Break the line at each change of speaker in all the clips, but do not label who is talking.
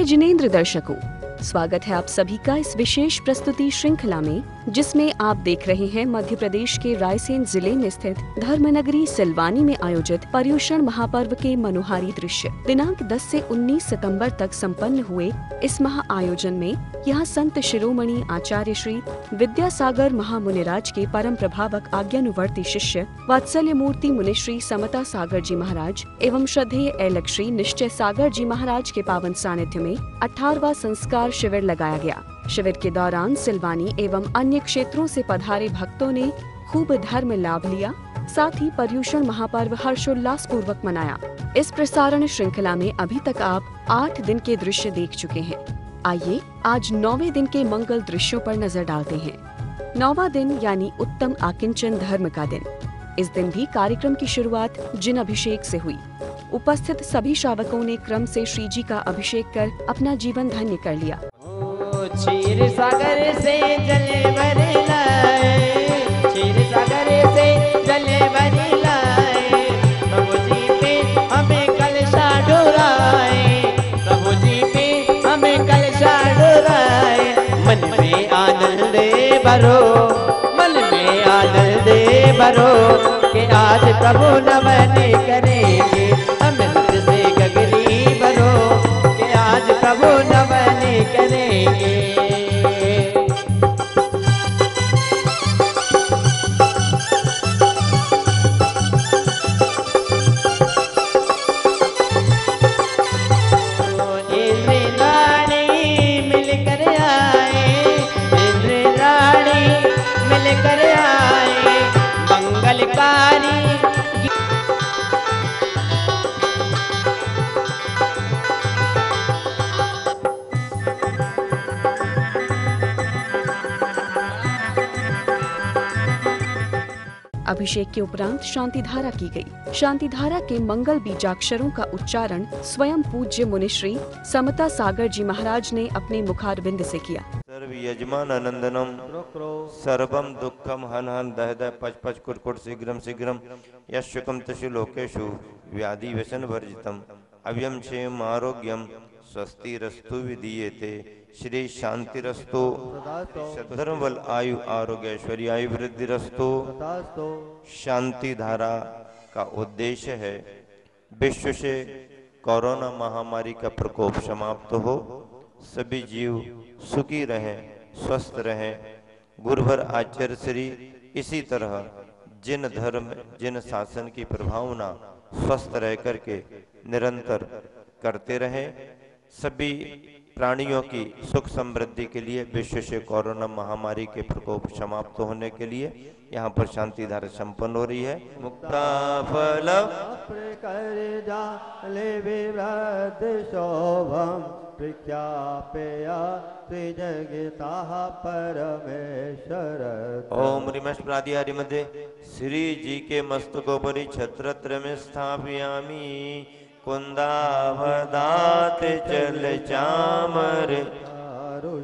जिनेंद्र दर्शकों, स्वागत है आप सभी का इस विशेष प्रस्तुति श्रृंखला में, जिसमें आप देख रहे हैं मध्य प्रदेश के रायसेन जिले में स्थित धर्मनगरी सिलवानी में आयोजित पर्युषण महापर्व के मनोहारी दृश्य। दिनांक 10 से 19 सितंबर तक संपन्न हुए इस महाआयोजन में यहाँ संत शिरोमणि आचार्य श्री विद्यासागर महामुनिराज के परम प्रभावक आज्ञानुवर्ती शिष्य वात्सल्य मूर्ति मुनिश्री समता सागर जी महाराज एवं श्रद्धेय ऐलक श्री निश्चय सागर जी महाराज के पावन सानिध्य में 18वां संस्कार शिविर लगाया गया। शिविर के दौरान सिलवानी एवं अन्य क्षेत्रों से पधारे भक्तों ने खूब धर्म लाभ लिया, साथ ही पर्युषण महापर्व हर्षोल्लास पूर्वक मनाया। इस प्रसारण श्रृंखला में अभी तक आप 8 दिन के दृश्य देख चुके हैं। आइए आज 9वें दिन के मंगल दृश्यों पर नजर डालते हैं। 9वां दिन यानी उत्तम आकिंचन धर्म का दिन। इस दिन भी कार्यक्रम की शुरुआत जिन अभिषेक से हुई। उपस्थित सभी श्रावकों ने क्रम से श्री जी का अभिषेक कर अपना जीवन धन्य कर लिया।
क्षीर सागर से जल भर लाए, क्षीर सागर से जल भर लाए, प्रभु जी पे हमें कलशा डोराए, प्रभु जी पे हमें कलशा डोराए। मन में आनंद भरो, मन में आनंद भरो कि आज प्रभु नमन करेंगे। अमृत से गगरी भरो कि आज प्रभु नमन करेंगे।
अभिषेक के उपरांत शांति धारा की गई। शांति धारा के मंगल बीजाक्षरों का उच्चारण स्वयं पूज्य मुनिश्री समता सागर जी महाराज ने अपने मुखारविंद से किया।
सर्व यजमान आनंदनम सर्वम दुखम हन हन दह दह पच पच कुट शीघ्रम शीघ्रम यशुकम तशु लोकेशु व्याधि व्यसन वर्जितम अव्यम क्षेम आरोग्यम स्वस्ति रस्तु विधीयते श्री शांति रस्तो धर्म बल आयु आरोग्य ऐश्वर्य आयु वृद्धि रस्तो। शांति धारा का उद्देश्य है विश्व से कोरोना महामारी का प्रकोप समाप्त हो, सभी जीव सुखी रहें, स्वस्थ रहें। गुरुवर आचार्य श्री इसी तरह जिन धर्म जिन शासन की प्रभावना स्वस्थ रह करके निरंतर करते रहें, सभी प्राणियों की सुख समृद्धि के लिए, विश्व से कोरोना महामारी के प्रकोप समाप्त होने के लिए यहाँ पर शांति धारा संपन्न हो रही है। मुक्ता फल
शोभम प्रख्यापया परमेश्वर।
ओम रिमेश प्रादिहारी मध्ये श्री जी के मस्तकोपरि छत्रत्र में स्थापयामि कुंदावदात चल चामर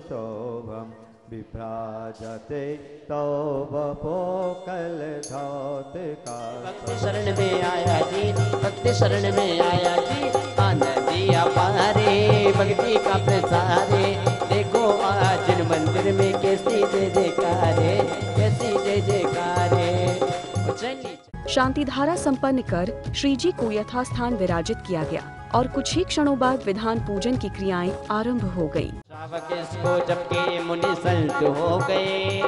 शोभम विभ्राजते तोबपोकल धौत का।
भक्ति शरण में आया जी, भक्ति शरण में आया जी, आनंदी अपारे भक्ति का प्रसारे। देखो आज मंदिर में कैसी जय जयकारे, कैसी जय जयकारे।
शांति धारा संपन्न कर श्री जी को यथास्थान विराजित किया गया और कुछ ही क्षणों बाद विधान पूजन की क्रियाएं आरंभ हो गयी।
श्रावक इसको जबकि मुनि संत हो गए,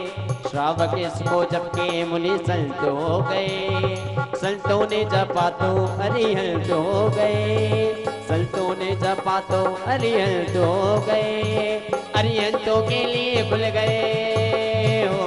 श्रावक इसको जबकि मुनि संत हो गए। संतों ने जपा तो अरिहंत हो गए, संतों ने जपा तो अरिहंत हो गए। अरिहंतों के लिए खुल गए हो,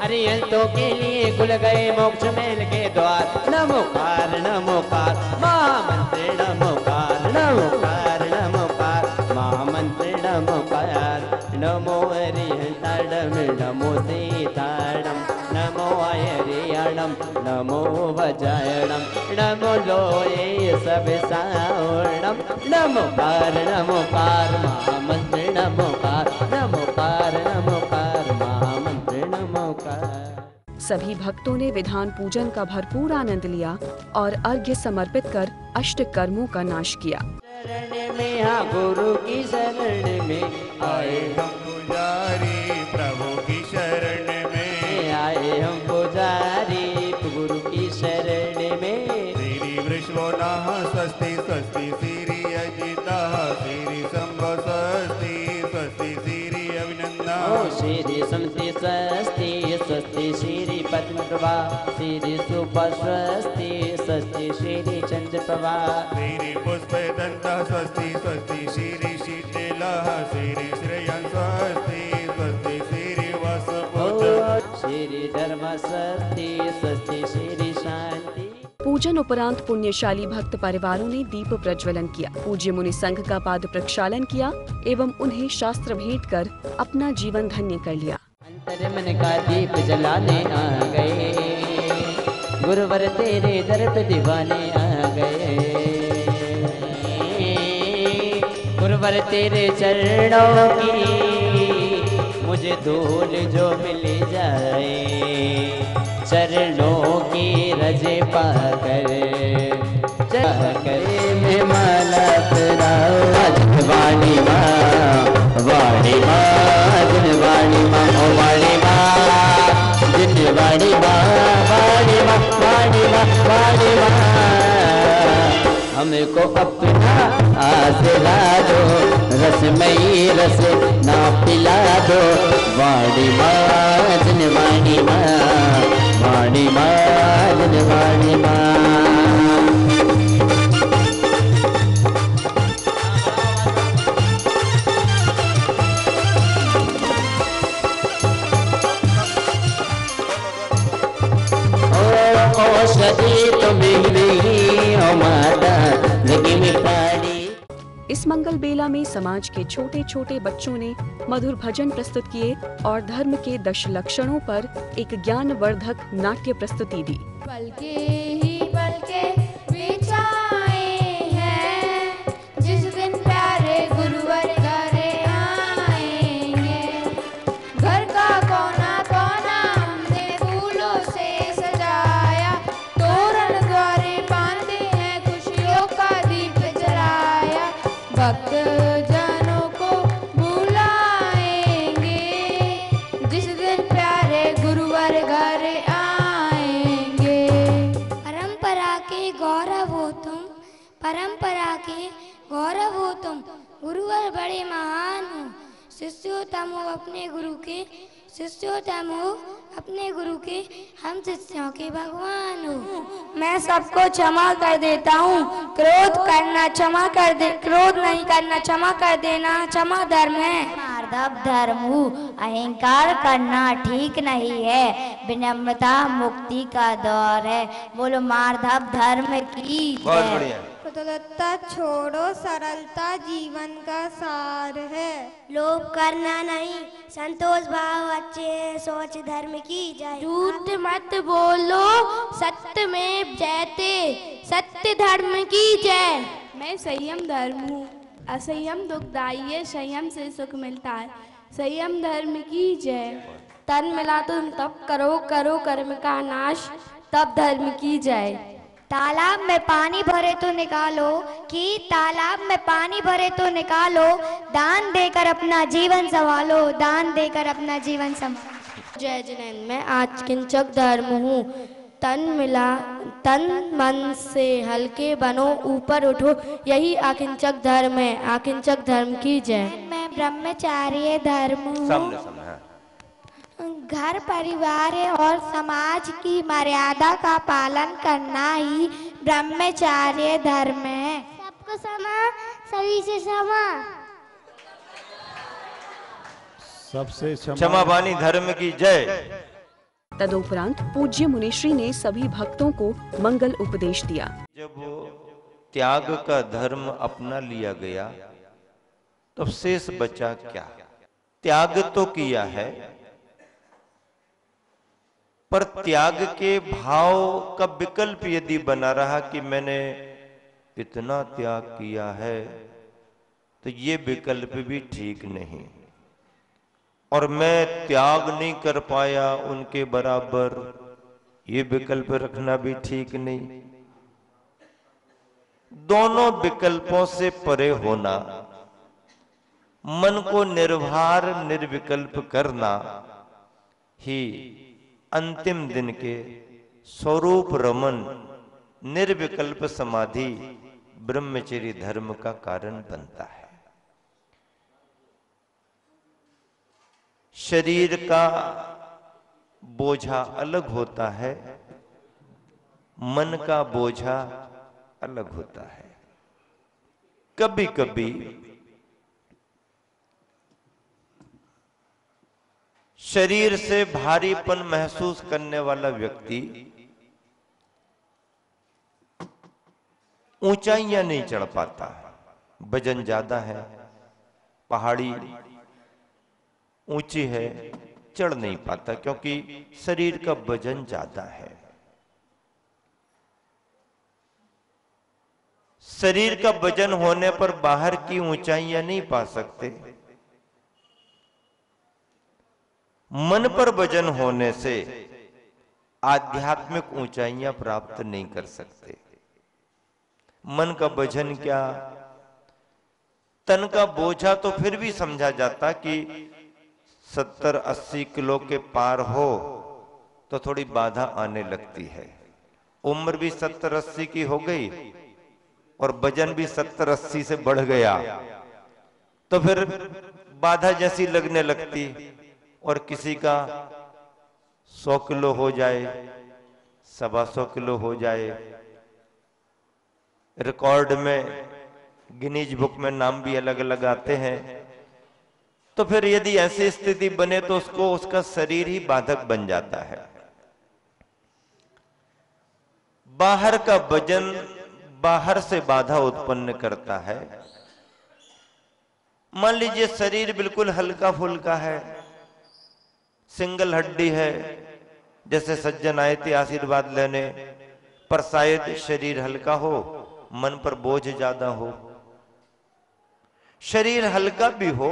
अरिहंतों के लिए खुल गए मोक्ष मेल के द्वार। नमोकार नमोकार महामंत्र नमोकार, नमोकार नमोकार महामंत्र नमोकार। नमो हरिहंताड़म नमो सीताड़म नमो हरियाणम नमो वजायणम नमो लोये सब सावणम। नमोकार नमोकार महामंत्र नमोकार, नमोकार नमोकार महामंत्र नमोकार।
सभी भक्तों ने विधान पूजन का भरपूर आनंद लिया और अर्घ्य समर्पित कर अष्ट कर्मों का नाश किया।
शरण में हाँ गुरु की शरण में
आए हम पुजारी प्रभु की शरण में,
आए हम पुजारी गुरु की शरण में।
श्री वृषभोनाः स्वस्ति स्वस्ति श्री अजिताः श्री शंभ स्वस्ति स्वस्ति श्री अभिनंदनः।
ओ श्री समति स्वस्ति स्वस्ति श्री पद्म प्रभा श्री सुपा स्वस्ति स्वस्ति श्री चंद्र प्रभा।
श्री पुष्पदन्तः स्वस्ति स्वस्ति श्री शीतलः श्री श्रेयः स्वस्ति स्वस्ति श्री वसुपुत्र।
श्री धर्म स्वस्ति स्वस्ति श्री शांति।
पूजन उपरांत पुण्यशाली भक्त परिवारों ने दीप प्रज्वलन किया, पूज्य मुनि संघ का पाद प्रक्षालन किया एवं उन्हें शास्त्र भेंट कर अपना जीवन धन्य कर लिया।
अंतर मन का दीप जलाने आ गए, गुरुवर तेरे दर पे दीवाने आ गए। गुरुवर तेरे चरणों की मुझे धूल जो मिल जाए, चरणों की रजे पाकर करे में माला वाणी माँ वाणी माँ जिन वाणी माँ ओ वाणी माँ जिन वाणी माँ वाणी माँ वाणी माँ वाणी माँ। हमको अपना आसरा दो, रसमयी रस ना पिला दो। वाणी माँ जिन वाणी माँ वाणी माँ जिन वाणी माँ। औषधि तो मिली ओ माता लगी मिठाई।
इस मंगल बेला में समाज के छोटे छोटे बच्चों ने मधुर भजन प्रस्तुत किए और धर्म के 10 लक्षणों पर एक ज्ञानवर्धक नाट्य प्रस्तुति दी।
पलके ही पलके बिछाए हैं, जिस दिन प्यारे गुरुवर घरे आएंगे। घर का कोना कोना हमने फूलों से सजाया, तोरण द्वारे बांधे हैं, खुशियों का दीप जलाया। भक्त जनों को बुलाएंगे, जिस दिन प्यारे गुरुवर घरे आएंगे। परंपरा के गौरव हो तुम, परंपरा के गौरव हो तुम, गुरुवर बड़े महान हो। शिष्योत्तम हो अपने गुरु के, शिष्योत्तम हो अपने गुरु के, हम शिष्यों के भगवान हो। मैं सबको क्षमा कर देता हूँ, क्रोध करना क्षमा कर दे, क्रोध नहीं करना क्षमा कर देना क्षमा धर्म है।
मार्दव धर्म हूँ, अहंकार करना ठीक नहीं है, विनम्रता मुक्ति का दौर है। बोलो मार्दव धर्म की
बहुत
जय।
बढ़िया।
कृतज्ञता छोड़ो, सरलता जीवन का सार है।
लोभ करना नहीं, संतोष भाव अच्छे सोच धर्म की जय।
झूठ मत बोलो, सत्य में जयते, सत्य धर्म की जय। मैं संयम धर्म हूँ, असंयम दुखदाई है, संयम से सुख मिलता है, संयम धर्म की जय। तन मिला तुम तप करो, करो कर्म का नाश, तब धर्म की जय।
तालाब में पानी भरे तो निकालो, कि तालाब में पानी भरे तो निकालो, दान देकर अपना जीवन संभालो, दान देकर अपना जीवन संभालो।
जय जिनेन्द्र, मैं आज किंचक धर्म हूँ। तन मन से हल्के बनो, ऊपर उठो, यही आकिंचक धर्म है, आकिंचक धर्म की जय।
मैं ब्रह्मचार्य धर्म हूँ।
सामने सामने हाँ।
घर परिवार और समाज की मर्यादा का पालन करना ही ब्रह्मचार्य धर्म है। सबको समा, सभी से समा।
सबसे
क्षमा बानी धर्म की जय।
तदुपरांत पूज्य मुनिश्री ने सभी भक्तों को मंगल उपदेश दिया।
जब त्याग का धर्म अपना लिया गया तब शेष बचा क्या? त्याग तो किया है, पर त्याग के भाव का विकल्प यदि बना रहा कि मैंने इतना त्याग किया है, तो ये विकल्प भी ठीक नहीं। और मैं त्याग नहीं कर पाया उनके बराबर, ये विकल्प रखना भी ठीक नहीं। दोनों विकल्पों से परे होना, मन को निर्भर निर्विकल्प करना ही अंतिम दिन के स्वरूप रमन निर्विकल्प समाधि ब्रह्मचर्य धर्म का कारण बनता है। शरीर का बोझा अलग होता है, मन का बोझा अलग होता है। कभी कभी शरीर से भारीपन महसूस करने वाला व्यक्ति ऊंचाइयां नहीं चढ़ पाता, वजन ज्यादा है, पहाड़ी ऊंची है, चढ़ नहीं पाता क्योंकि शरीर का वजन ज्यादा है। शरीर का वजन होने पर बाहर की ऊंचाइयां नहीं पा सकते, मन पर वजन होने से आध्यात्मिक ऊंचाइयां प्राप्त नहीं कर सकते। मन का वजन क्या, तन का बोझा तो फिर भी समझा जाता कि 70-80 किलो के पार हो तो थोड़ी बाधा आने लगती है। उम्र भी 70-80 की हो गई और वजन भी 70-80 से बढ़ गया तो फिर बाधा जैसी लगने लगती। और किसी का 100 किलो हो जाए, 125 किलो हो जाए, रिकॉर्ड में गिनीज बुक में नाम भी अलग अलग आते हैं, तो फिर यदि ऐसी स्थिति बने तो उसको उसका शरीर ही बाधक बन जाता है। बाहर का वजन बाहर से बाधा उत्पन्न करता है। मान लीजिए शरीर बिल्कुल हल्का फुल्का है, सिंगल हड्डी है, जैसे सज्जन आए थे आशीर्वाद लेने, पर शायद शरीर हल्का हो, मन पर बोझ ज्यादा हो। शरीर हल्का भी हो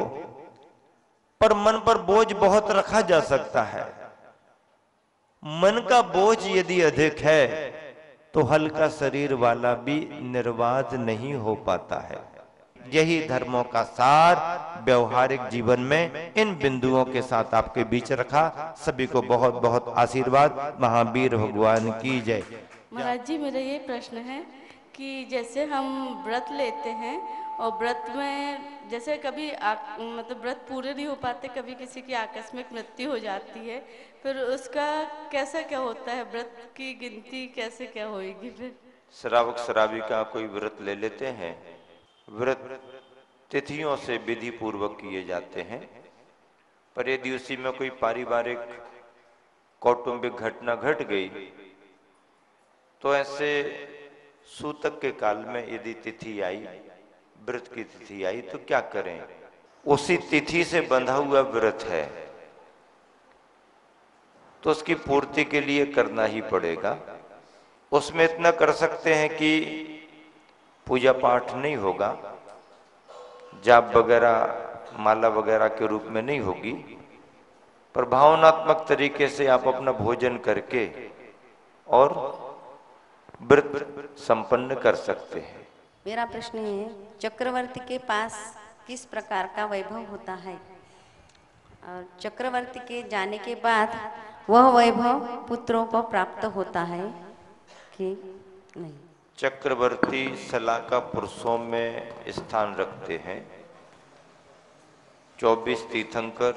पर मन पर बोझ बहुत रखा जा सकता है। मन का बोझ यदि अधिक है तो हल्का शरीर वाला भी निर्वाध नहीं हो पाता है। यही धर्मों का सार व्यवहारिक जीवन में इन बिंदुओं के साथ आपके बीच रखा। सभी को बहुत बहुत आशीर्वाद। महावीर भगवान की जय।
महाराज जी, मेरा ये प्रश्न है कि जैसे हम व्रत लेते हैं और व्रत में जैसे कभी मतलब व्रत पूरे नहीं हो पाते, कभी किसी की आकस्मिक मृत्यु हो जाती है, फिर उसका कैसा क्या होता है, व्रत की गिनती कैसे क्या होगी? फिर
श्रावक श्राविका कोई व्रत ले लेते हैं, व्रत तिथियों से विधि पूर्वक किए जाते हैं, पर यदि उसी में कोई पारिवारिक कौटुंबिक घटना घट गई तो ऐसे सूतक के काल में यदि तिथि आई, व्रत की तिथि आई, तो क्या करें? उसी तिथि से बंधा हुआ व्रत है तो उसकी पूर्ति के लिए करना ही पड़ेगा। उसमें इतना कर सकते हैं कि पूजा पाठ नहीं होगा, जाप वगैरह माला वगैरह के रूप में नहीं होगी, पर भावनात्मक तरीके से आप अपना भोजन करके और व्रत संपन्न कर सकते हैं।
मेरा प्रश्न है, चक्रवर्ती के पास किस प्रकार का वैभव होता है और चक्रवर्ती के जाने के बाद वह वैभव पुत्रों को प्राप्त होता है कि नहीं?
चक्रवर्ती सलाका पुरुषों में स्थान रखते हैं। 24 तीर्थंकर,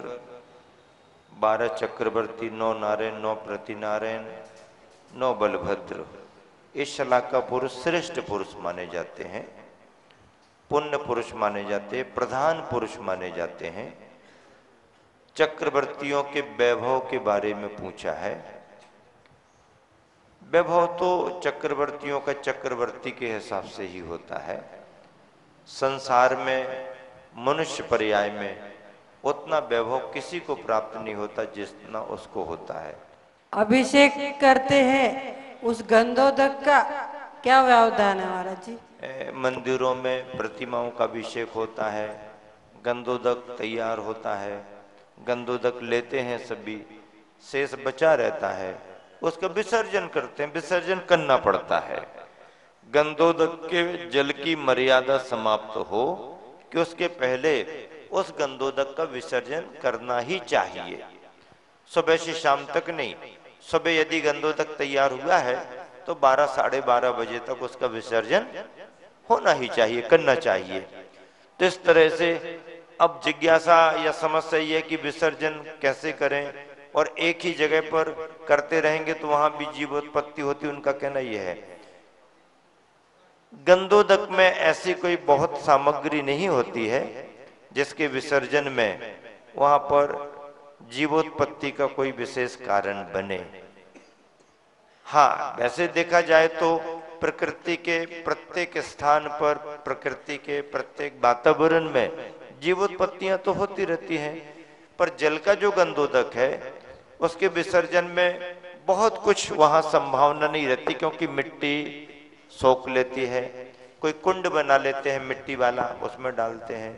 12 चक्रवर्ती, 9 नारायण, 9 प्रतिनारायण, 9 बलभद्र, इस शलाका पुरुष श्रेष्ठ पुरुष माने जाते हैं, पुण्य पुरुष माने जाते हैं, प्रधान पुरुष माने जाते हैं। चक्रवर्तियों के वैभव के बारे में पूछा है। वैभव तो चक्रवर्तियों का चक्रवर्ती के हिसाब से ही होता है। संसार में मनुष्य पर्याय में उतना वैभव किसी को प्राप्त नहीं होता जितना उसको होता है।
अभिषेक करते हैं उस गंधोदक का क्या व्यवधान है महाराज जी?
मंदिरों में प्रतिमाओं का अभिषेक होता है, गंधोदक तैयार होता है, गंधोदक लेते हैं सभी, शेष बचा रहता है, उसका विसर्जन करते हैं, विसर्जन करना पड़ता है। गंधोदक के जल की मर्यादा समाप्त हो कि उसके पहले उस गंधोदक का विसर्जन करना ही चाहिए, सुबह से शाम तक नहीं। सुबह यदि गंधोदक तैयार हुआ है तो 12 साढ़े 12 बजे तक उसका विसर्जन होना ही चाहिए, करना चाहिए। तो इस तरह से अब जिज्ञासा या समस्या ये है कि विसर्जन कैसे करें, और एक ही जगह पर करते रहेंगे तो वहां भी जीवोत्पत्ति होती। उनका कहना यह है गंधोदक में ऐसी कोई बहुत सामग्री नहीं होती है जिसके विसर्जन में वहां पर जीवोत्पत्ति का कोई विशेष कारण बने। हाँ, वैसे देखा जाए तो प्रकृति के प्रत्येक स्थान पर, प्रकृति के प्रत्येक वातावरण में जीवोत्पत्तियां तो होती रहती हैं, पर जल का जो गंधोदक है उसके विसर्जन में बहुत कुछ वहां संभावना नहीं रहती, क्योंकि मिट्टी सोख लेती है। कोई कुंड बना लेते हैं मिट्टी वाला, उसमें डालते हैं,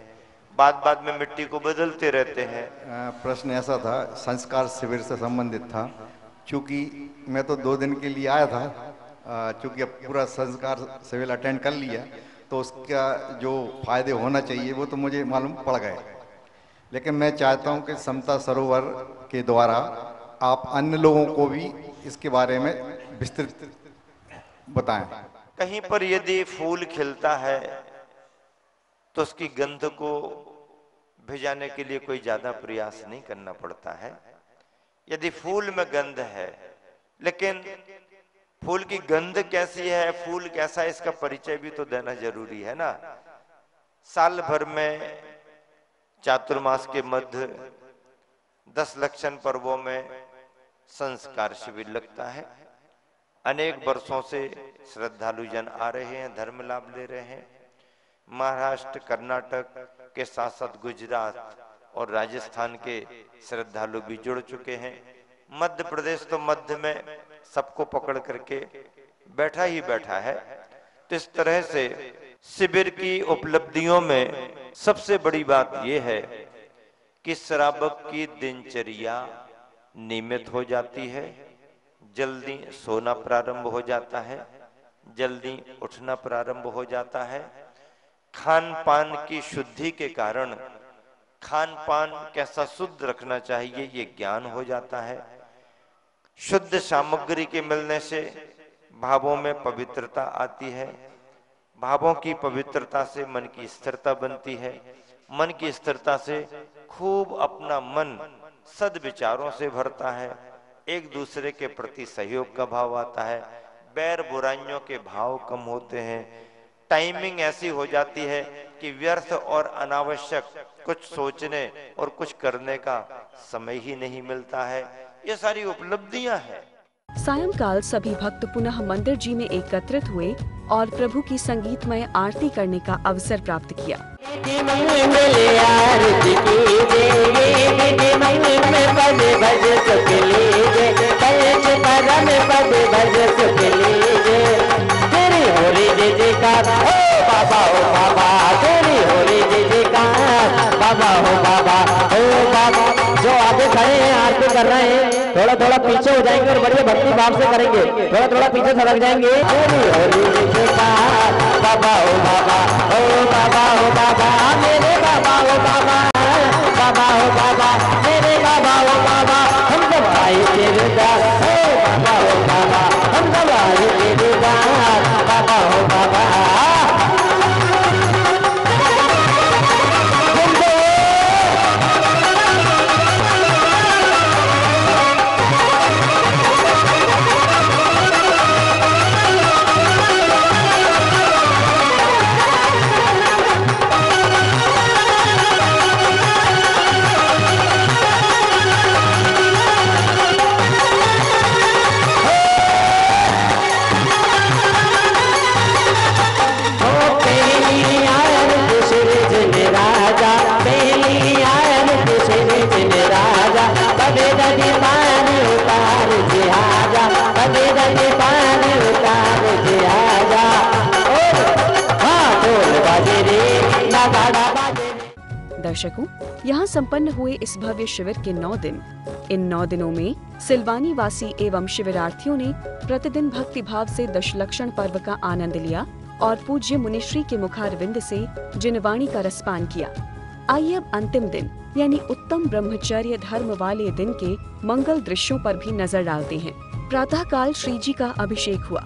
बाद में मिट्टी को बदलते रहते हैं।
प्रश्न ऐसा था, संस्कार शिविर से संबंधित था। चूंकि मैं तो 2 दिन के लिए आया था, चूंकि अब पूरा संस्कार शिविर अटेंड कर लिया तो उसका जो फायदे होना चाहिए वो तो मुझे मालूम पड़ गए। लेकिन मैं चाहता हूं कि समता सरोवर के द्वारा आप अन्य लोगों को भी इसके बारे में विस्तृत बताएं।
कहीं पर यदि फूल खिलता है तो उसकी गंध को भिजाने के लिए कोई ज्यादा प्रयास नहीं करना पड़ता है। यदि फूल में गंध है, लेकिन फूल की गंध कैसी है, फूल कैसा है, इसका परिचय भी तो देना जरूरी है ना। साल भर में चातुर्मास के मध्य 10 लक्षण पर्वों में संस्कार शिविर लगता है। अनेक वर्षों से श्रद्धालु जन आ रहे हैं, धर्म लाभ ले रहे हैं। महाराष्ट्र, कर्नाटक के साथ साथ गुजरात और राजस्थान के श्रद्धालु भी जुड़ चुके हैं। मध्य प्रदेश तो मध्य में सबको पकड़ करके बैठा ही बैठा है। तो इस तरह से शिविर की उपलब्धियों में सबसे बड़ी बात यह है कि श्रावक की दिनचर्या नियमित हो जाती है, जल्दी सोना प्रारंभ हो जाता है, जल्दी उठना प्रारंभ हो जाता है। खान पान की शुद्धि के कारण खान पान कैसा शुद्ध रखना चाहिए ये ज्ञान हो जाता है। शुद्ध सामग्री के मिलने से भावों में पवित्रता आती है, भावों की पवित्रता से मन की स्थिरता बनती है, मन की स्थिरता से खूब अपना मन सद्विचारों से भरता है, एक दूसरे के प्रति सहयोग का भाव आता है, बैर बुराइयों के भाव कम होते हैं। टाइमिंग ऐसी हो जाती है कि व्यर्थ और अनावश्यक कुछ सोचने और कुछ करने का समय ही नहीं मिलता है। ये सारी उपलब्धियां हैं।
सायंकाल सभी भक्त पुनः मंदिर जी में एकत्रित हुए और प्रभु की संगीतमय आरती करने का अवसर प्राप्त किया।
बाबा हो बाबा, तेरी हो रे जय जयकार, बाबा हो बाबा, ओ बाबा। जो आगे खड़े हैं आरती कर रहे हैं, थोड़ा थोड़ा पीछे हो जाएंगे और बढ़िया भक्ति भाव से करेंगे, थोड़ा थोड़ा पीछे सरक जाएंगे। तेरी हो रे जय जयकार, बाबा हो बाबा, ओ बाबा हो बाबा, मेरे बाबा हो बाबा, बाबा हो बाबा, मेरे बाबा हो बाबा। हम सब आए तेरे दास, ओ बाबा हो बाबा, हम सब आए तेरे दास, बाबा हो बाबा।
दर्शकों, यहाँ संपन्न हुए इस भव्य शिविर के 9 दिन। इन 9 दिनों में सिलवानी वासी एवं शिविरार्थियों ने प्रतिदिन भक्ति भाव से दशलक्षण पर्व का आनंद लिया और पूज्य मुनिश्री के मुखारविंद से जिनवाणी का रसपान किया। आइए अब अंतिम दिन यानी उत्तम ब्रह्मचर्य धर्म वाले दिन के मंगल दृश्यों पर भी नजर डालते हैं। प्रातः काल श्री जी का अभिषेक हुआ।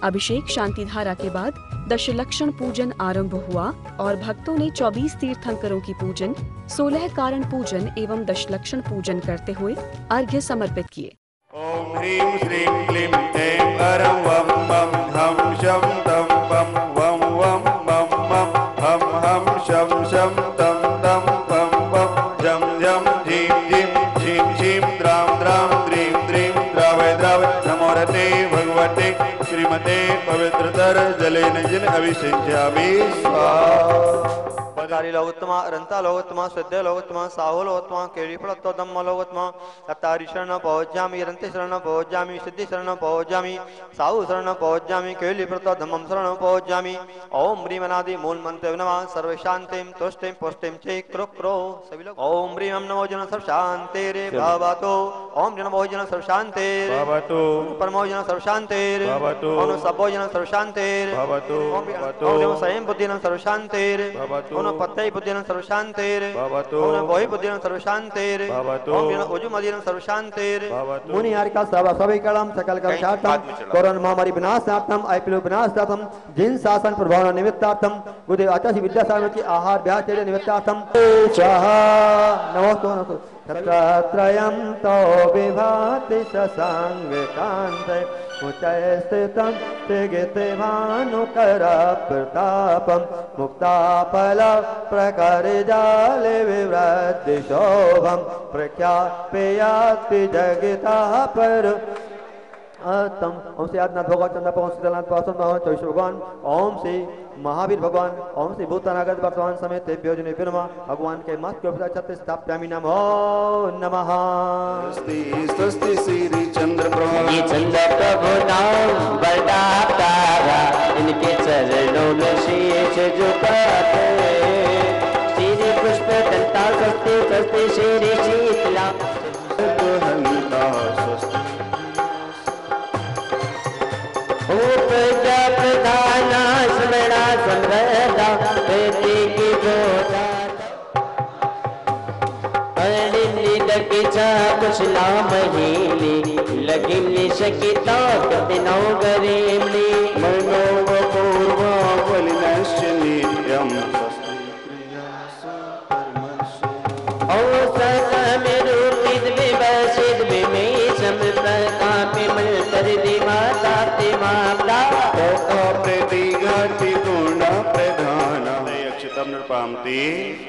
अभिषेक शांति धारा के बाद दशलक्षण पूजन आरंभ हुआ और भक्तों ने 24 तीर्थंकरों की पूजन, 16 कारण पूजन एवं दशलक्षण पूजन करते हुए अर्घ्य समर्पित किए।
ओम ह्रीं श्रीं क्लीं ऐं परं वं मं हम शं तं पं वं वं मं मं हम हम शं शं तं तं पं पं जं जं झीं झीं झीं झीं द्रां द्रां द्रीं द्रीं द्रावय द्रावय नमो रते भगवते श्रीमते पवित्रतर जलेन जिन अभिषेच्यामि स्वाहा।
पदारी लोकोत्तमा अरंता लोकोत्तमा सिद्धे लोकोत्तमा साहो लोकोत्तमा केली फलत्व धम्म लोकोत्तमा अतारी शरण पहुँचामी अरंते शरण पहुँचामी सिद्धि शरण पहुँचामी साहु शरण पहुँचामी केली फलत्व धम्मम शरण पहुँचामी। ओम ह्रीं अनादि मूल मंत्र नमः सर्व शांतिम तुष्टिम पुष्टिम चे क्रो क्रो सभी लोग। ओम ह्रीं नमो जन सर्व शांति रे भवतो। ओम नमो जन सर्व शांति
भवतो।
परमो जन सर्व शांति
भवतो।
ओम सबो जन सर्व शांति
भवतो।
ओम स्वयं बुद्धि सर्व शांति
भवतो।
पत्तै बुद्धिनं सर्वशान्तेर
भवतु।
ओम बोहि बुद्धिनं सर्वशान्तेर
भवतु।
ओम विना उजु मदिनं सर्वशान्तेर
भवतु।
मुनि हारिका सविकलम सकल कलशार्थम कोरोना महामारी विनाशार्थम आईपीएल विनाशार्थम जिन शासन प्रभाव निमित्तार्थम गुदे आचार्य विद्यासागरची आहार ब्याचर्य निमित्तार्थम स्वाहा नमोस्तु नमोस्तु तत्रयं तो विभाति ससांगकान्ते मुचैस्थितं त्रिगिते भानुकर प्रतापं मुक्ताफल प्रकरजाले विवृद्धि शोभं प्रख्यापयाति जगतः पर तम ओम श्री आदिनाथ भगवान चंद्र पवन शीतलनाथ पासन भगवान चौश भगवान ओम श्री महावीर भगवान ओम श्री भूतानागत वर्तमान समेत तेभ्यो जने नमः भगवान के मस्त के उपचार छत्तीस स्थाप्यामि नमो नमः।
स्वस्ति स्वस्ति श्री चंद्र प्रभु।
ये चंद्र प्रभु नाम बड़ा प्यारा, इनके चरणों में शीश झुकाते। श्री पुष्प दंता स्वस्ति स्वस्ति श्री शीतला उपजा प्रधाना स्मरणा समृद्धा प्रीति की बोधा अनिली दकिचा कुशला महीली लगिमली शकिता कतिनौ गरेमली
मनो पूर्व बलिनश्चनि यम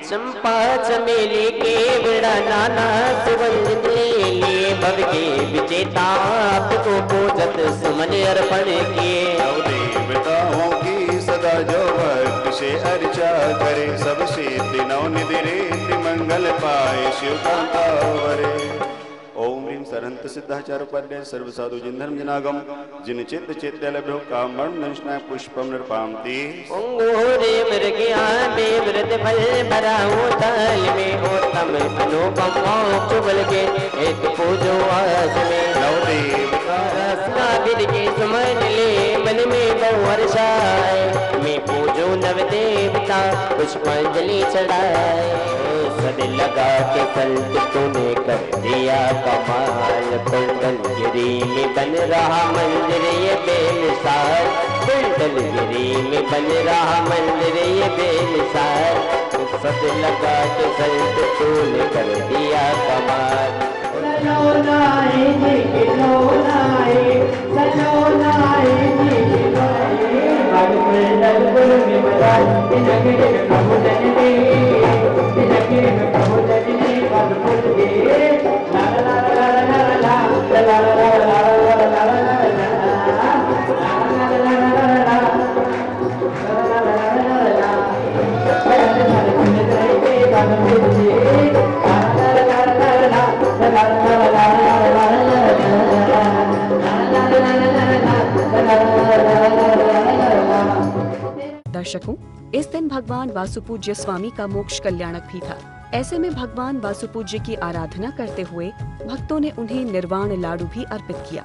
चंपा चमेली के बड़ा नाना सुगंध लिए भव के विजेता आपको पूजत सुमन अर्पण किए।
देवताओं की सदा जो भक्त से अर्चा करे, सबसे दिनों निधि रीति मंगल पाए शिव कांता वरे। ओम ह्रीं सरंत सिद्धाचार उपाध्याय सर्व साधु जिन धर्म जनागम जिन चित्त चेत्यालभ्यो कामण नंशनाय पुष्पम नृपामति।
अंगूरे मृगया में व्रत फल भरा तल में उत्तम अनुपम चुगल के एक पूजो आज में
नव देवता
रसना गिर के सुमन ले मन में बहु हर्षाए। मैं पूजो नव देवता पुष्पांजलि चढ़ाए। सद लगा के संत तूने कर दिया कमाल। कुंडलगिरी में बन रहा मंदिर ये बेमिसाल। कुंडलगिरी में बन रहा मंदिर ये बेमिसाल। सद लगा के संत तूने कर दिया कमाल।
सलोनाए खिलौनाए सलोनाए खिलौनाए बागुल दलगुल में बजाए तिनके प्रभु जननी तिनके प्रभु जननी बागुल दे ला ला ला ला ला ला ला ला
दर्शकों, इस दिन भगवान वासुपूज्य स्वामी का मोक्ष कल्याणक भी था। ऐसे में भगवान वासुपूज्य की आराधना करते हुए भक्तों ने उन्हें निर्वाण लाडू भी अर्पित किया।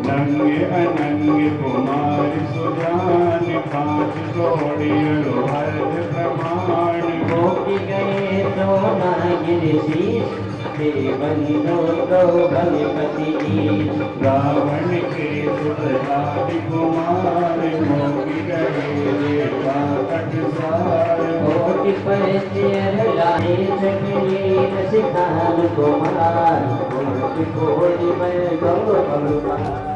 नंगे अनंगे कुमार सुजान पांच कौड़ियों हर प्रमाण
गोपी गए तो नागिर शीश बंधो तो भगपति
रावण के सुतरादि कुमार मोगी गए कटसार
कोटि परिचय लाए चक्रीर सिद्धान कुमार कोटि कोटि बंधो भगवान।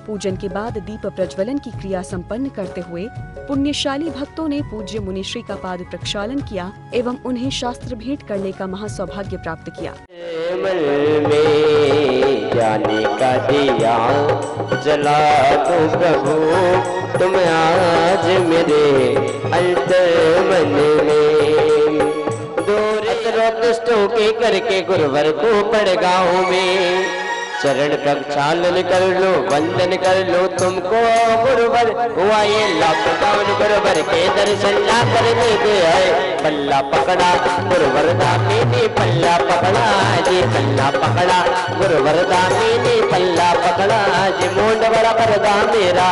पूजन के बाद दीप प्रज्वलन की क्रिया संपन्न करते हुए पुण्यशाली भक्तों ने पूज्य मुनिश्री का पाद प्रक्षालन किया एवं उन्हें शास्त्र भेंट करने का महासौभाग्य प्राप्त किया।
मन में जाने का दिया जला दो प्रभु तुम आज मेरे अंतर्मन में। दूर कष्टों के करके गुरुवर को पड़गांव में चरण प्रक्षालन कर लो वंदन कर लो तुमको गुरुवर हुआ ये लॉकडाउन गुरुवर के दर्शन ला करने दे आए। पल्ला पकड़ा गुरुवर दामी ने पल्ला पकड़ा जी पल्ला पकड़ा गुरुवर दामी ने पल्ला पकड़ा जी मुंड बड़ा करदा मेरा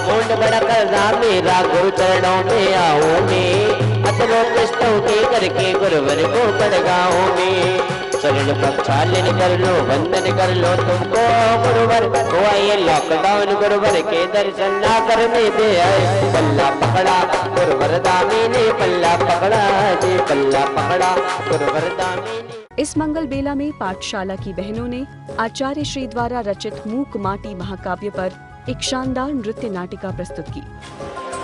मुंड बड़ा करदा मेरा गुरु चरणों में आओ में अतलो कष्टों के करके गुरुवर को पड़गांव में चरण प्रक्षालन कर लो वंदन कर लो तुमको गुरुवर हुआ ये लॉकडाउन गुरुवर के दर्शन ना करने दे आए। पल्ला पकड़ा गुरुवर दामी ने पल्ला पकड़ा जी पल्ला पकड़ा गुरुवर दामी ने।
इस मंगल बेला में पाठशाला की बहनों ने आचार्य श्री द्वारा रचित मूक माटी महाकाव्य पर एक शानदार नृत्य नाटिका प्रस्तुत की।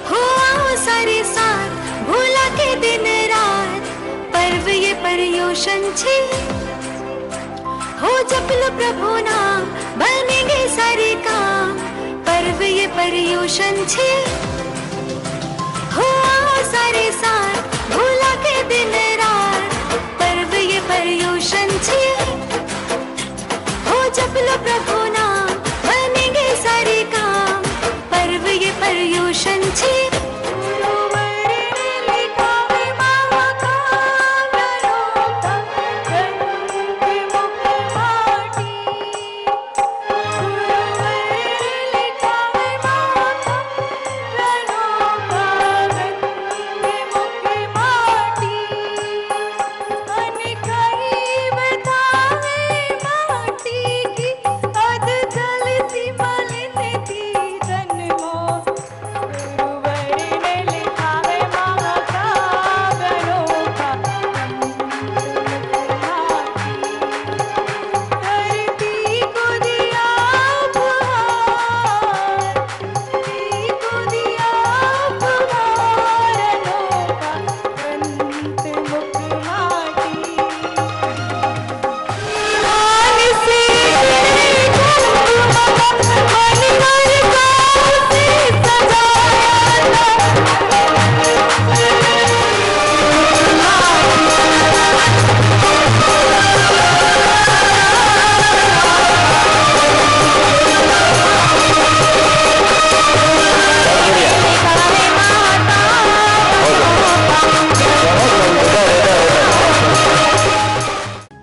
हो आओ सारे साथ भोला के दिन रात पर्व ये पर्युषण छे हो जपलो प्रभु नाम बनेंगे सारे काम पर्व ये पर्युषण छे हो आओ सारे साथ भोला के दिन रात पर्व ये पर्युषण छे हो जपलो प्रभु नाम बनेंगे सारे काम पर्व ये पर्युषण छे।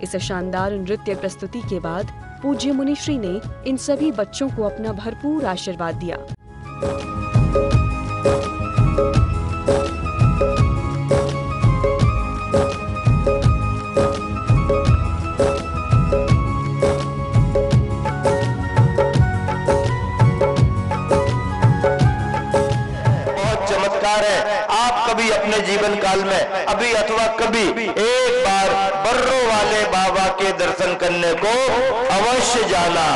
इस शानदार नृत्य प्रस्तुति के बाद पूज्य मुनिश्री ने इन सभी बच्चों को अपना भरपूर आशीर्वाद दिया।
कभी अपने जीवन काल में अभी अथवा कभी एक बार बर्रो वाले बाबा के दर्शन करने को अवश्य जाना।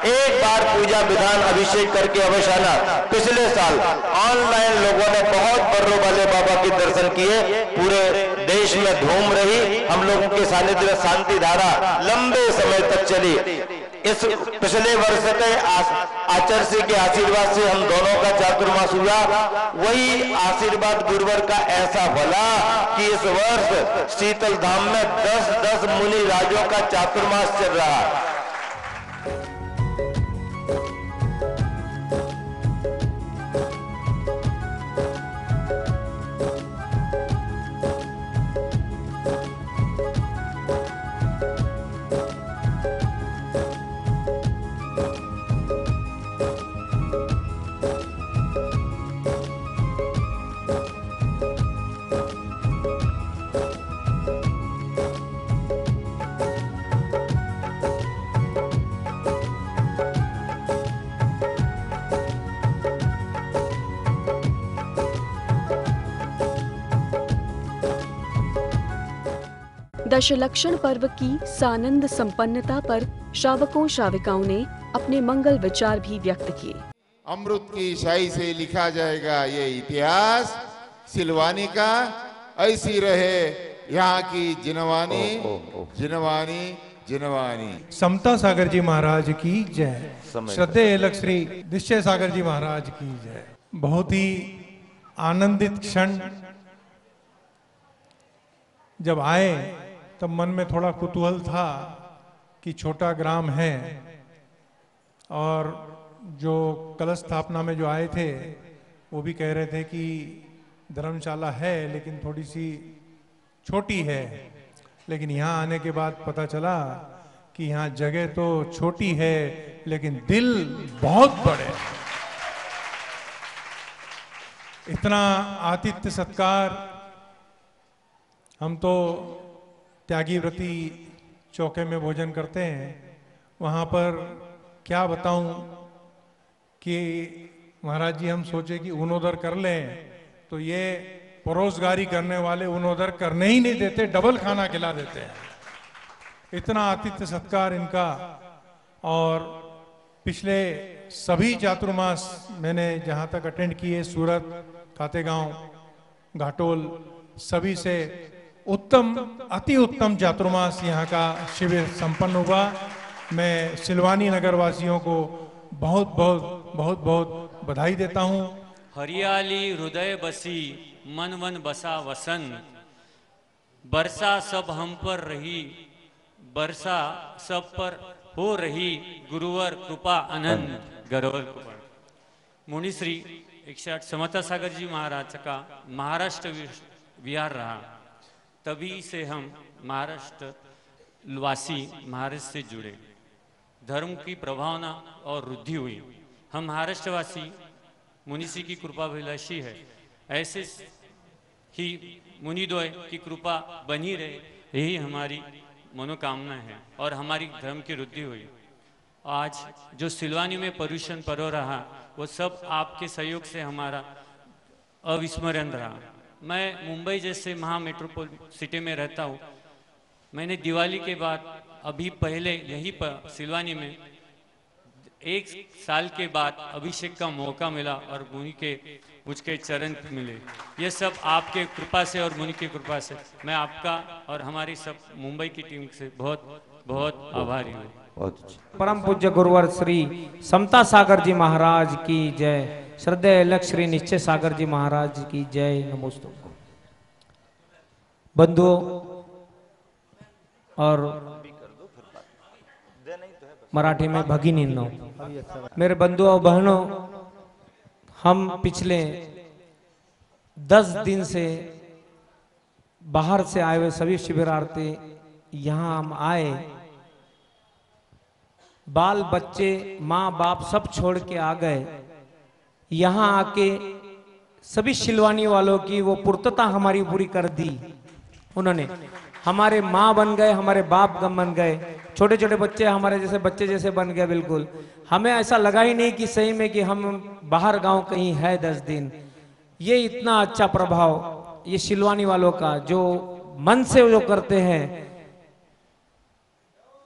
एक बार पूजा विधान अभिषेक करके अवश्य आना। पिछले साल ऑनलाइन लोगों ने बहुत बर्रो वाले बाबा के दर्शन किए। पूरे देश में धूम रही। हम लोगों के सानिध्य में शांति धारा लंबे समय तक चली। इस पिछले वर्ष के आचार्य के आशीर्वाद से हम दोनों का चातुर्मास हुआ। वही आशीर्वाद गुरुवर का ऐसा भला कि इस वर्ष शीतल धाम में 10-10 मुनि राजों का चातुर्मास चल रहा।
दशलक्षण पर्व की सानंद संपन्नता पर श्रावकों श्राविकाओं ने अपने मंगल विचार भी व्यक्त किए।
अमृत की शाही से लिखा जाएगा ये इतिहास सिलवानी का, ऐसी रहे यहाँ की जिनवानी जिनवानी जिनवानी।
समता सागर जी महाराज की जय। श्रद्धेय अलग श्री निश्चय सागर जी महाराज की जय। बहुत ही आनंदित क्षण जब आए तब मन में थोड़ा कुतूहल था कि छोटा ग्राम है और जो कलश स्थापना में जो आए थे वो भी कह रहे थे कि धर्मशाला है लेकिन थोड़ी सी छोटी है, लेकिन यहाँ आने के बाद पता चला कि यहाँ जगह तो छोटी है लेकिन दिल बहुत बड़े। इतना आतिथ्य सत्कार। हम तो त्यागी व्रती चौके में भोजन करते हैं, वहाँ पर क्या बताऊं कि महाराज जी हम सोचे कि उनोदर कर लें तो ये परोसगारी करने वाले उनोदर करने ही नहीं देते, डबल खाना खिला देते हैं। इतना आतिथ्य सत्कार इनका। और पिछले सभी चातुर्मास मैंने जहाँ तक अटेंड किए, सूरत, खातेगांव, घाटोल, सभी से उत्तम अति उत्तम चातुर्मास यहाँ का शिविर संपन्न हुआ। मैं सिलवानी नगर वासियों को बहुत बहुत बहुत बहुत बधाई देता हूँ।
हरियाली हृदय बसी मन वन बसा वसन, बरसा सब हम पर रही, बरसा सब पर हो रही, गुरुवर कृपा अनंत गौरव। मुनिश्री 108 समता सागर जी महाराज का महाराष्ट्र विहार रहा, तभी से हम महाराष्ट्र वासी महाराष्ट्र से जुड़े, धर्म की प्रभावना और वृद्धि हुई। हम महाराष्ट्रवासी मुनिश्री की कृपा अभिलाषी है, ऐसे ही मुनिद्वय की कृपा बनी रहे, यही हमारी मनोकामना है और हमारी धर्म की वृद्धि हुई। आज जो सिलवानी में पर्यूषण पर्व रहा वो सब आपके सहयोग से हमारा अविस्मरण रहा। मैं मुंबई जैसे महा मेट्रोपोल सिटी में रहता हूँ। मैंने दिवाली के बाद अभी पहले यहीं पर सिलवानी में 1 साल के बाद अभिषेक का मौका मिला और मुनि के मुझके चरण मिले। ये सब आपके कृपा से और मुनि की कृपा से मैं आपका और हमारी सब मुंबई की टीम से बहुत बहुत आभारी हूँ।
परम पूज्य गुरुवर श्री समता सागर जी महाराज की जय। श्रद्धेय अलग श्री निश्चय सागर जी महाराज की जय। नमोस्तु। बंधुओं और मराठी में भगिनीनों, मेरे बंधुओं और बहनों, हम पिछले 10 दिन से बाहर से आए हुए सभी शिविरार्थी यहाँ हम आए, बाल बच्चे माँ बाप सब छोड़ के आ गए। यहाँ आके सभी सिलवानी वालों की वो पूर्तता हमारी पूरी कर दी। उन्होंने हमारे माँ बन गए, हमारे बाप बन गए, छोटे छोटे बच्चे हमारे जैसे बच्चे जैसे बन गए। बिल्कुल हमें ऐसा लगा ही नहीं कि सही में कि हम बाहर गांव कहीं है 10 दिन। ये इतना अच्छा प्रभाव ये सिलवानी वालों का, जो मन से जो करते हैं,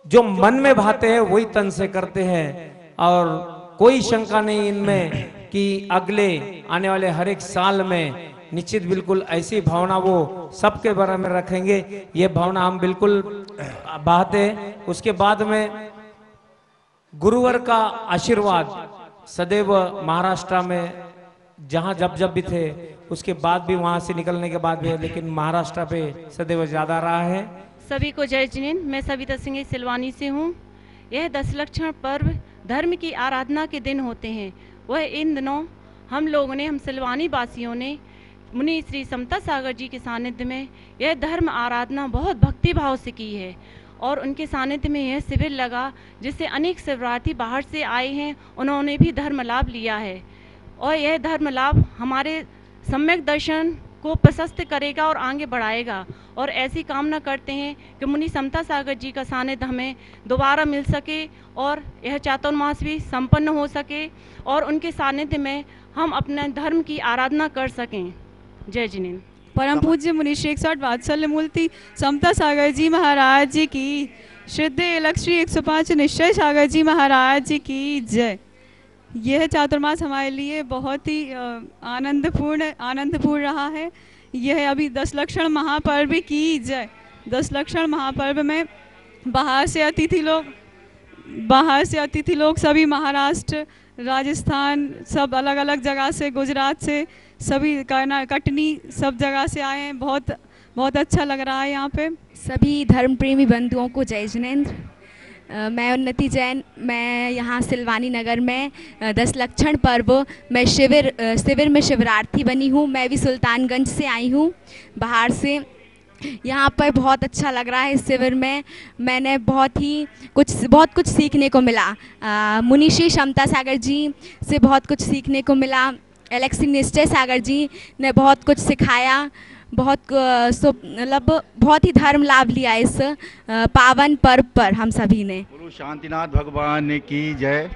जो मन में भाते हैं वही तन से करते हैं। और कोई शंका नहीं इनमें कि अगले आने वाले हर एक साल में निश्चित बिल्कुल ऐसी भावना वो सबके बारे में रखेंगे। ये भावना हम बिल्कुल बहाते हैं। उसके बाद में गुरुवर का आशीर्वाद सदैव महाराष्ट्र में जहां जब जब भी थे, उसके बाद भी वहां से निकलने के बाद भी, लेकिन महाराष्ट्र पे सदैव ज्यादा रहा है।
सभी को जय जिनेंद्र। मैं सविता सिंह सिलवानी से हूँ। यह दशलक्षण पर्व धर्म की आराधना के दिन होते हैं। वह इन दिनों हम लोगों ने, हम सिलवानी वासियों ने मुनि श्री समता सागर जी के सानिध्य में यह धर्म आराधना बहुत भक्ति भाव से की है। और उनके सानिध्य में यह शिविर लगा जिससे अनेक शिवरार्थी बाहर से आए हैं, उन्होंने भी धर्म लाभ लिया है। और यह धर्म लाभ हमारे सम्यक दर्शन को प्रशस्त करेगा और आगे बढ़ाएगा। और ऐसी कामना करते हैं कि मुनि समता सागर जी का सानिध्य हमें दोबारा मिल सके और यह चातुर्मास भी संपन्न हो सके और उनके सानिध्य में हम अपने धर्म की आराधना कर सकें। जय जिनेंद्र।
परम पूज्य मुनीश्री 108 वात्सल्य मूर्ति समता सागर जी महाराज जी की, श्रद्धेय लक्ष्मी 105 निश्चय सागर जी महाराज जी की जय। यह चातुर्मास हमारे लिए बहुत ही आनंदपूर्ण रहा है। यह अभी 10 लक्षण महापर्व की जय। 10 लक्षण महापर्व में बाहर से अतिथि लोग सभी महाराष्ट्र, राजस्थान, सब अलग अलग जगह से, गुजरात से, सभी कटनी, सब जगह से आए हैं। बहुत बहुत अच्छा लग रहा है यहाँ पे।
सभी धर्म प्रेमी बंधुओं को जय जिनेंद्र। मैं उन्नति जैन, मैं यहाँ सिलवानी नगर में 10 लक्षण पर्व में शिविर में शिविरार्थी बनी हूँ। मैं भी सुल्तानगंज से आई हूँ बाहर से। यहाँ पर बहुत अच्छा लग रहा है। इस शिविर में मैंने बहुत कुछ सीखने को मिला। मुनीश्री समता सागर जी से बहुत कुछ सीखने को मिला। एलेक्सी निश्चय सागर जी ने बहुत कुछ सिखाया। बहुत ही धर्म लाभ लिया इस पावन पर्व पर हम सभी ने।
गुरु शांतिनाथ भगवान की जय।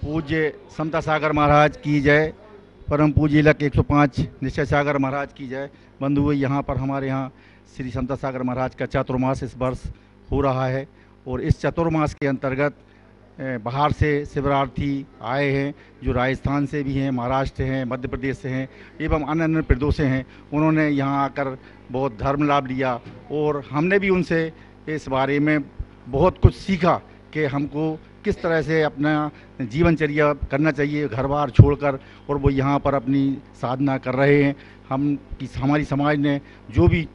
पूज्य समता सागर महाराज की जय। परम पूज्य इलक 105 निश्चय सागर महाराज की जय। बंधु, यहाँ पर हमारे यहाँ श्री समता सागर महाराज का चातुर्मास इस वर्ष हो रहा है और इस चातुर्मास के अंतर्गत बाहर से शिविरार्थी आए हैं, जो राजस्थान से भी हैं, महाराष्ट्र हैं, मध्य प्रदेश से हैं एवं अन्य अन्य प्रदेशों से हैं। उन्होंने यहाँ आकर बहुत धर्म लाभ लिया और हमने भी उनसे इस बारे में बहुत कुछ सीखा कि हमको किस तरह से अपना जीवनचर्या करना चाहिए घर बार छोड़कर, और वो यहाँ पर अपनी साधना कर रहे हैं। हमारी समाज ने जो भी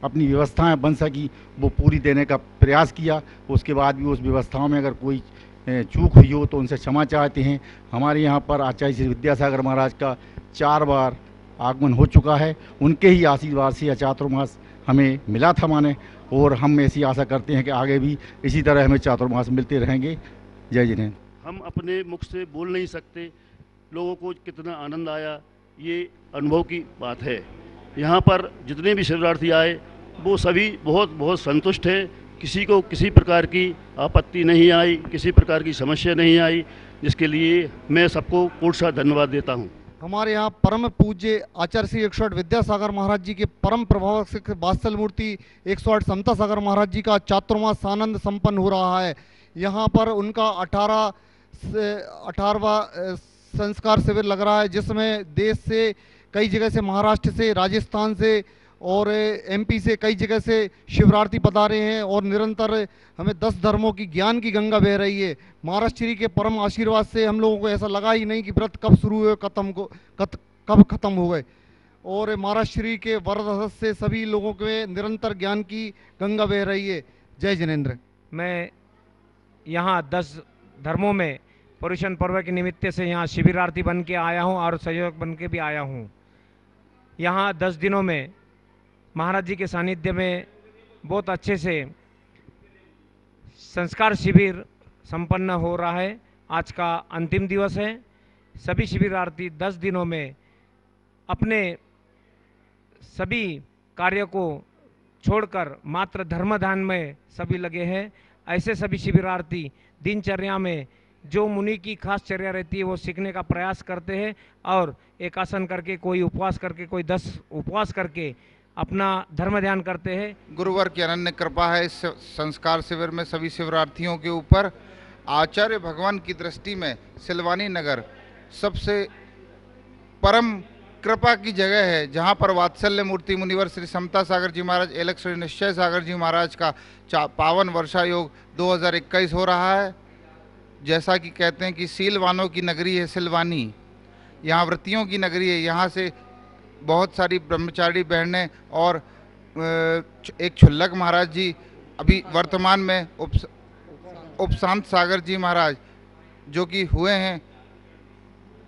अपनी व्यवस्थाएं बन सकी वो पूरी देने का प्रयास किया। उसके बाद भी उस व्यवस्थाओं में अगर कोई चूक हुई हो तो उनसे क्षमा चाहते हैं। हमारे यहाँ पर आचार्य श्री विद्यासागर महाराज का 4 बार आगमन हो चुका है। उनके ही आशीर्वाद से चातुर्मास हमें मिला था माने, और हम ऐसी आशा करते हैं कि आगे भी इसी तरह हमें चातुर्मास मिलते रहेंगे। जय जिनेंद्र।
हम अपने मुख से बोल नहीं सकते लोगों को कितना आनंद आया, ये अनुभव की बात है। यहाँ पर जितने भी शिविरार्थी आए वो सभी बहुत संतुष्ट हैं। किसी को किसी प्रकार की आपत्ति नहीं आई, किसी प्रकार की समस्या नहीं आई, जिसके लिए मैं सबको कोटि धन्यवाद देता हूँ।
हमारे यहाँ परम पूज्य आचार्य श्री 108 विद्यासागर महाराज जी के परम प्रभावक वात्सल्य मूर्ति 108 समता सागर महाराज जी का चातुर्मास आनंद संपन्न हो रहा है। यहाँ पर उनका 18वां संस्कार शिविर लग रहा है, जिसमें देश से कई जगह से, महाराष्ट्र से, राजस्थान से और एमपी से कई जगह से शिवरार्थी पधारे हैं और निरंतर हमें 10 धर्मों की ज्ञान की गंगा बह रही है। महाराज श्री के परम आशीर्वाद से हम लोगों को ऐसा लगा ही नहीं कि व्रत कब शुरू हुए कब खत्म हो गए, और महाराज श्री के वरद से सभी लोगों के निरंतर ज्ञान की गंगा बह रही है। जय जिनेंद्र।
मैं यहाँ 10 धर्मों में पर्युषण पर्व के निमित्त से यहाँ शिविरार्थी बन के आया हूँ और सहयोग बन के भी आया हूँ। यहाँ 10 दिनों में महाराज जी के सानिध्य में बहुत अच्छे से संस्कार शिविर संपन्न हो रहा है। आज का अंतिम दिवस है। सभी शिविरार्थी 10 दिनों में अपने सभी कार्य को छोड़कर मात्र धर्मदान में सभी लगे हैं। ऐसे सभी शिविरार्थी दिनचर्या में जो मुनि की खास चर्या रहती है वो सीखने का प्रयास करते हैं, और एक आसन करके, कोई उपवास करके, कोई 10 उपवास करके अपना धर्म ध्यान करते हैं।
गुरुवर की अनन्य कृपा है इस संस्कार शिविर में सभी शिविरार्थियों के ऊपर। आचार्य भगवान की दृष्टि में सिलवानी नगर सबसे परम कृपा की जगह है, जहाँ पर वात्सल्य मूर्ति मुनिवर श्री समता सागर जी महाराज, एलक श्री निश्चय सागर जी महाराज का पावन वर्षा योग 2021 हो रहा है। जैसा कि कहते हैं कि सीलवानों की नगरी है सिलवानी, यहाँ व्रतियों की नगरी है। यहाँ से बहुत सारी ब्रह्मचारी बहनें और एक छुल्लक महाराज जी, अभी वर्तमान में उपशांत सागर जी महाराज जो कि हुए हैं,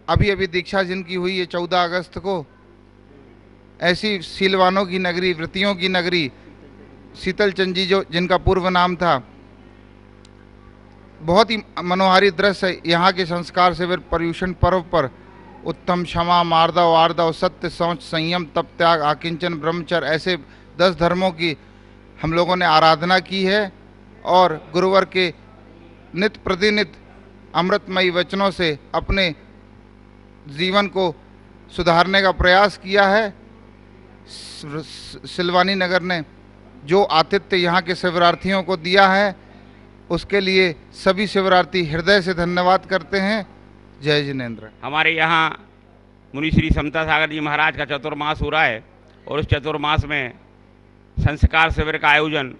अभी दीक्षा जिनकी हुई है 14 अगस्त को। ऐसी सीलवानों की नगरी, व्रतियों की नगरी शीतल चंद जी जो जिनका पूर्व नाम था, बहुत ही मनोहारी दृश्य यहाँ के संस्कार शिविर पर्युषण पर्व पर उत्तम क्षमा, मार्दव, आर्दव, सत्य, शौच, संयम, तप, त्याग, आकिंचन, ब्रह्मचर्य, ऐसे 10 धर्मों की हम लोगों ने आराधना की है और गुरुवर के नित प्रतिनित अमृतमयी वचनों से अपने जीवन को सुधारने का प्रयास किया है।
सिलवानी नगर ने जो आतिथ्य यहाँ के शिवरार्थियों को दिया है उसके लिए सभी शिवरार्थी हृदय से धन्यवाद करते हैं। जय जिनेंद्र।
हमारे यहाँ मुनि श्री समता सागर जी महाराज का चतुर्मास हो रहा है और उस चतुर्मास में संस्कार शिविर का आयोजन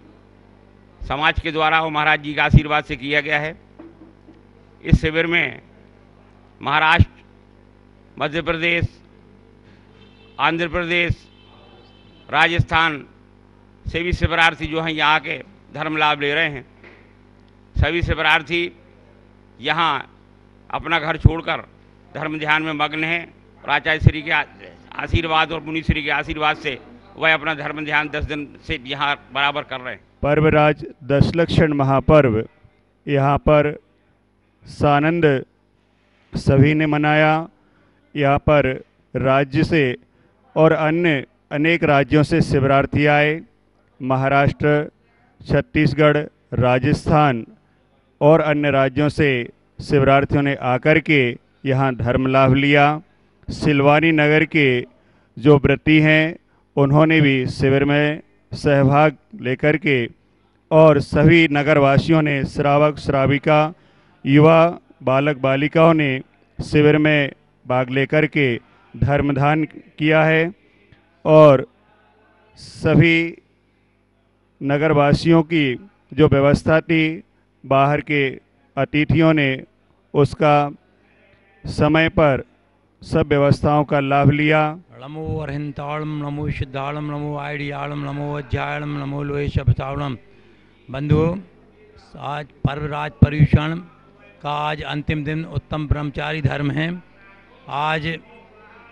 समाज के द्वारा और महाराज जी के आशीर्वाद से किया गया है। इस शिविर में महाराष्ट्र, मध्य प्रदेश, आंध्र प्रदेश, राजस्थान से भी शिवरार्थी जो हैं यहाँ के धर्म लाभ ले रहे हैं। सभी शिवरार्थी यहाँ अपना घर छोड़कर धर्म ध्यान में मग्न हैं और आचार्य श्री के आशीर्वाद और मुनि श्री के आशीर्वाद से वह अपना धर्म ध्यान 10 दिन से यहाँ बराबर कर रहे हैं।
पर्वराज दशलक्षण महापर्व यहाँ पर सानंद सभी ने मनाया। यहाँ पर राज्य से और अन्य अनेक राज्यों से शिवरार्थी आए। महाराष्ट्र, छत्तीसगढ़, राजस्थान और अन्य राज्यों से शिवरार्थियों ने आकर के यहाँ धर्म लाभ लिया। सिलवानी नगर के जो व्रती हैं उन्होंने भी शिविर में सहभाग लेकर के और सभी नगरवासियों ने, श्रावक श्राविका, युवा बालक बालिकाओं ने शिविर में भाग लेकर के धर्मदान किया है और सभी नगरवासियों की जो व्यवस्था थी बाहर के अतिथियों ने उसका समय पर सब व्यवस्थाओं का लाभ लिया।
नमो अर्हंताड़म, नमो सिद्धाड़म, नमो आयडियाड़म, नमो अज्जायड़म, नमो लोहे शब्दाड़म। बंधुओं, आज पर्वराज पर्यूषण का आज अंतिम दिन उत्तम ब्रह्मचारी धर्म है। आज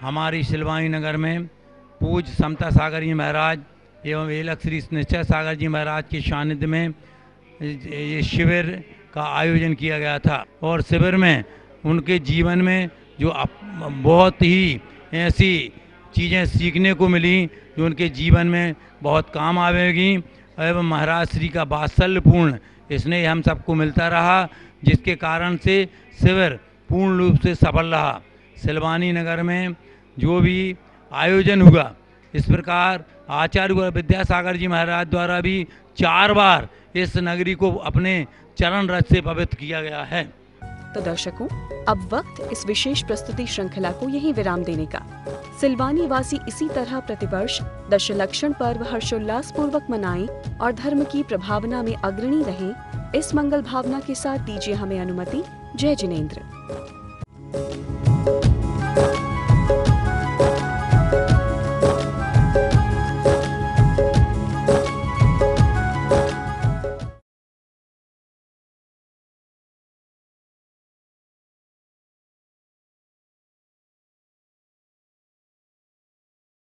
हमारी सिलवानी नगर में पूज्य समता सागर जी महाराज एवं एलक श्री निश्चय सागर जी महाराज के सानिध्य में ये शिविर का आयोजन किया गया था और शिविर में उनके जीवन में जो बहुत ही ऐसी चीज़ें सीखने को मिली जो उनके जीवन में बहुत काम आवेगी एवं महाराज श्री का वात्सल्यपूर्ण स्नेह हम सबको मिलता रहा, जिसके कारण से शिविर पूर्ण रूप से सफल रहा। सिलवानी नगर में जो भी आयोजन हुआ इस प्रकार आचार्य विद्यासागर जी महाराज द्वारा भी 4 बार इस नगरी को अपने चरण रथ से पवित्र किया गया है।
तो दर्शकों, अब वक्त इस विशेष प्रस्तुति श्रृंखला को यहीं विराम देने का। सिलवानी वासी इसी तरह प्रतिवर्ष दशलक्षण पर्व हर्षोल्लास पूर्वक मनाएं और धर्म की प्रभावना में अग्रणी रहें, इस मंगल भावना के साथ दीजिए हमें अनुमति। जय जिनेंद्र।